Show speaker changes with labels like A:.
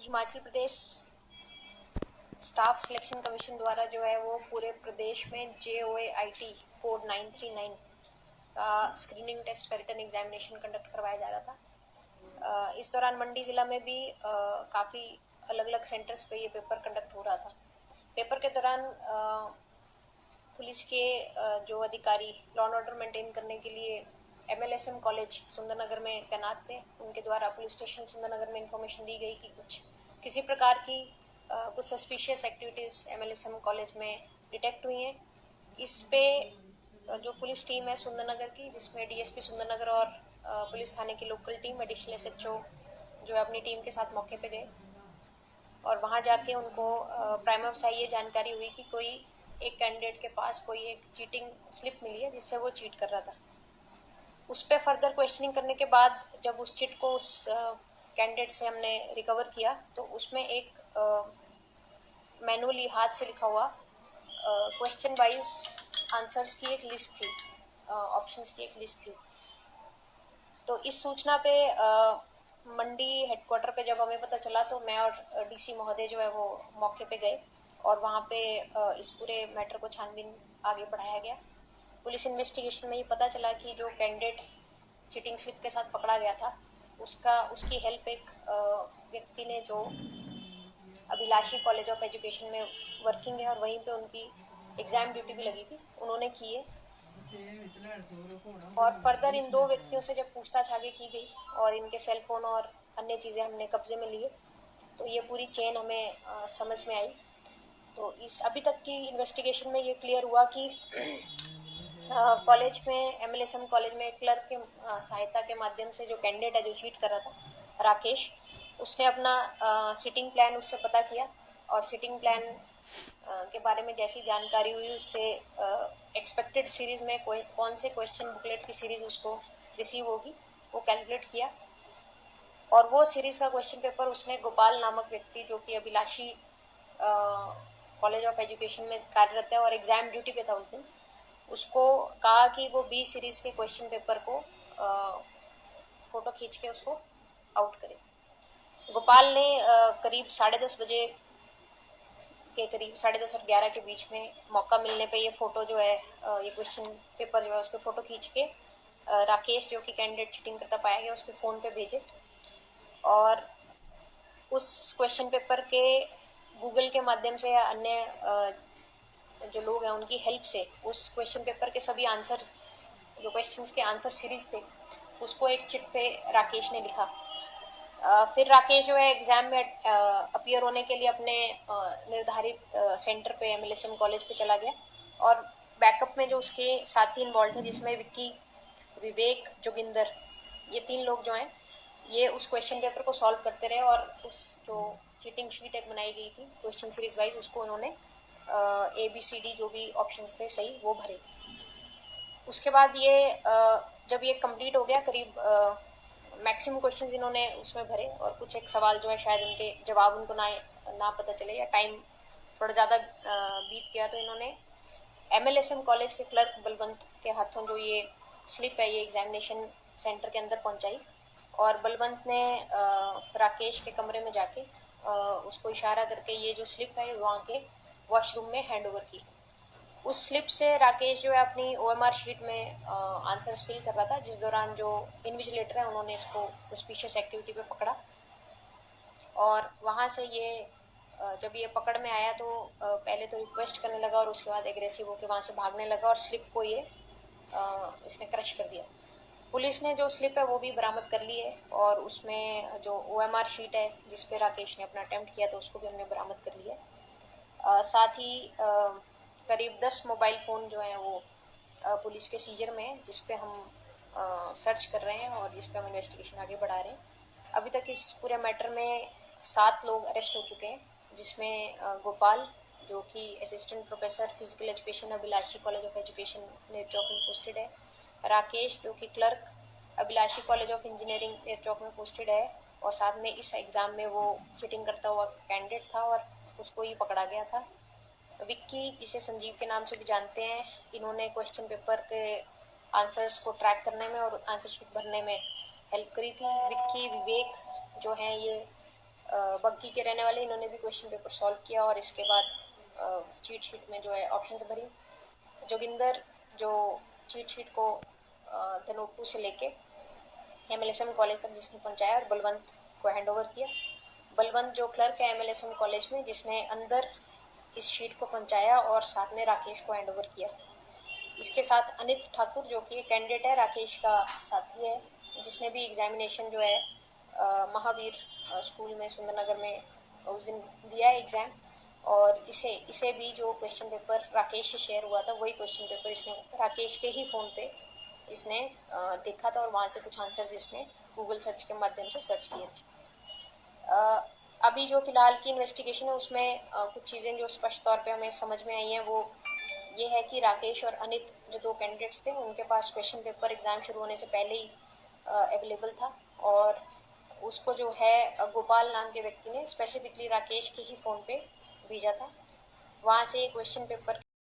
A: Himachal Pradesh staff selection commission द्वारा जो है वो पूरे प्रदेश में JOAIT कोड 939 का स्क्रीनिंग टेस्ट का रिटन एग्जामिनेशन कंडक्ट करवाया जा रहा था। इस दौरान मंडी जिला में भी काफ़ी अलग अलग सेंटर्स पे ये पेपर कंडक्ट हो रहा था। पेपर के दौरान पुलिस के जो अधिकारी लॉ एंड ऑर्डर मेंटेन करने के लिए MLSM कॉलेज सुंदरनगर में तैनात थे, उनके द्वारा पुलिस स्टेशन सुंदरनगर में इंफॉर्मेशन दी गई कि किसी प्रकार की कुछ सस्पिशियस एक्टिविटीज़ MLSM कॉलेज में डिटेक्ट हुई हैं। इस पे जो पुलिस टीम है सुंदरनगर की, जिसमें DSP सुंदरनगर और पुलिस थाने की लोकल टीम एडिशनल SHO जो है अपनी टीम के साथ मौके पे गए और वहां जाके उनको प्राइमा फेसाई ये जानकारी हुई कि कोई एक कैंडिडेट के पास कोई एक चीटिंग स्लिप मिली है जिससे वो चीट कर रहा था। उस पर फर्दर क्वेश्चनिंग करने के बाद जब उस चिट को उस कैंडिडेट से हमने रिकवर किया तो उसमें एक मैनुअली हाथ से लिखा हुआ क्वेश्चन वाइज आंसर्स की एक लिस्ट थी, ऑप्शंस की एक लिस्ट थी। तो इस सूचना पे मंडी हेडक्वार्टर पे जब हमें पता चला तो मैं और DC महोदय जो है वो मौके पे गए और वहाँ पे इस पूरे मैटर को छानबीन आगे बढ़ाया गया। पुलिस इन्वेस्टिगेशन में ये पता चला कि जो कैंडिडेट चीटिंग स्लिप के साथ पकड़ा गया था उसकी हेल्प एक व्यक्ति ने जो अभिलाषी कॉलेज ऑफ एजुकेशन में वर्किंग है और वहीं पे उनकी एग्जाम ड्यूटी भी लगी थी, उन्होंने की है। और फर्दर इन दो व्यक्तियों से जब पूछताछ आगे की गई और इनके सेल फोन और अन्य चीज़ें हमने कब्जे में लिए तो ये पूरी चेन हमें समझ में आई। तो इस अभी तक की इन्वेस्टिगेशन में ये क्लियर हुआ कि कॉलेज में MLSM कॉलेज में क्लर्क के सहायता के माध्यम से जो कैंडिडेट है जो चीट कर रहा था राकेश, उसने अपना सिटिंग प्लान उससे पता किया और सिटिंग प्लान के बारे में जैसी जानकारी हुई उससे एक्सपेक्टेड सीरीज में कौन से क्वेश्चन बुकलेट की सीरीज उसको रिसीव होगी वो कैलकुलेट किया और वो सीरीज का क्वेश्चन पेपर उसने गोपाल नामक व्यक्ति जो कि अभिलाषी कॉलेज ऑफ एजुकेशन में कार्यरत है और एग्जाम ड्यूटी पे था उस दिन, उसको कहा कि वो B सीरीज के क्वेश्चन पेपर को फोटो खींच के उसको आउट करे। गोपाल ने करीब 10:30 बजे के करीब 10:30 और 11 के बीच में मौका मिलने पे ये फोटो जो है ये क्वेश्चन पेपर जो है उसके फोटो खींच के राकेश जो कि कैंडिडेट चीटिंग करता पाया गया उसके फ़ोन पे भेजे और उस क्वेश्चन पेपर के गूगल के माध्यम से या अन्य जो लोग हैं उनकी हेल्प से उस क्वेश्चन पेपर के सभी आंसर जो क्वेश्चंस के आंसर सीरीज थे उसको एक चिट पे राकेश ने लिखा। फिर राकेश जो है एग्जाम में अपीयर होने के लिए अपने निर्धारित सेंटर पे MLSM कॉलेज पे चला गया और बैकअप में जो उसके साथी इन्वॉल्व थे जिसमें विक्की, विवेक, जोगिंदर, ये 3 लोग जो हैं ये उस क्वेश्चन पेपर को सॉल्व करते रहे और उस जो चीटिंग शीट एक बनाई गई थी क्वेश्चन सीरीज वाइज उसको उन्होंने ABCD जो भी ऑप्शन थे सही वो भरे। उसके बाद ये जब ये कंप्लीट हो गया करीब मैक्सिमम क्वेश्चंस इन्होंने उसमें भरे और कुछ एक सवाल जो है शायद उनके जवाब उनको ना पता चले या टाइम थोड़ा ज़्यादा बीत गया तो इन्होंने MLSM कॉलेज के क्लर्क बलवंत के हाथों जो ये स्लिप है ये एग्जामिनेशन सेंटर के अंदर पहुंचाई और बलवंत ने राकेश के कमरे में जाके उसको इशारा करके ये जो स्लिप है वहाँ के वॉशरूम में हैंड ओवर की। उस स्लिप से राकेश जो है अपनी OMR शीट में आंसर फिल कर रहा था जिस दौरान जो इन्विजिलेटर है उन्होंने इसको सस्पिशियस एक्टिविटी पे पकड़ा और वहाँ से ये जब ये पकड़ में आया तो पहले तो रिक्वेस्ट करने लगा और उसके बाद एग्रेसिव होकर वहाँ से भागने लगा और स्लिप को ये इसने क्रश कर दिया। पुलिस ने जो स्लिप है वो भी बरामद कर ली है और उसमें जो OMR शीट है जिस पे राकेश ने अपना अटेम्प्ट किया तो उसको भी हमने बरामद कर लिया। साथ ही करीब 10 मोबाइल फ़ोन जो हैं वो पुलिस के सीजर में है जिस पे हम सर्च कर रहे हैं और जिस पे हम इन्वेस्टिगेशन आगे बढ़ा रहे हैं। अभी तक इस पूरे मैटर में 7 लोग अरेस्ट हो चुके हैं जिसमें गोपाल जो कि assistant professor physical education Abhilashi college of education Nerchowk में पोस्टेड है, राकेश जो कि clerk Abhilashi college of engineering Nerchowk में पोस्टेड है और साथ में इस एग्ज़ाम में वो चीटिंग करता हुआ कैंडिडेट था और उसको ही पकड़ा गया था। विक्की जिसे संजीव के नाम से भी जानते हैं, इन्होंने क्वेश्चन पेपर के आंसर्स को ट्रैक करने में और आंसर शीट भरने में हेल्प करी थी। विक्की, विवेक जो हैं ये बग्गी के रहने वाले, इन्होंने भी क्वेश्चन पेपर सॉल्व किया और इसके बाद चीट शीट में जो है ऑप्शंस भरी। जोगिंदर जो चीट शीट को धनोटू से लेके एमएलएसएम कॉलेज तक जिसने पहुंचाया और बलवंत को हैंड ओवर किया। बलवंत जो क्लर्क है एमएलएसएम कॉलेज में, जिसने अंदर इस शीट को पहुंचाया और साथ में राकेश को हैंड ओवर किया। इसके साथ अनित ठाकुर जो कि कैंडिडेट है, राकेश का साथी है, जिसने भी एग्जामिनेशन जो है महावीर स्कूल में सुंदरनगर में उस दिन दिया है एग्जाम, और इसे भी जो क्वेश्चन पेपर राकेश से शेयर हुआ था वही क्वेश्चन पेपर इसने राकेश के ही फ़ोन पे इसने देखा था और वहाँ से कुछ आंसर्स इसने गूगल सर्च के माध्यम से सर्च किए थे। अभी जो फिलहाल की इन्वेस्टिगेशन है उसमें कुछ चीज़ें जो स्पष्ट तौर पे हमें समझ में आई हैं वो ये है कि राकेश और अनित जो दो कैंडिडेट्स थे उनके पास क्वेश्चन पेपर एग्जाम शुरू होने से पहले ही अवेलेबल था, और उसको जो है गोपाल नाम के व्यक्ति ने स्पेसिफिकली राकेश के ही फ़ोन पे भेजा था। वहाँ से क्वेश्चन पेपर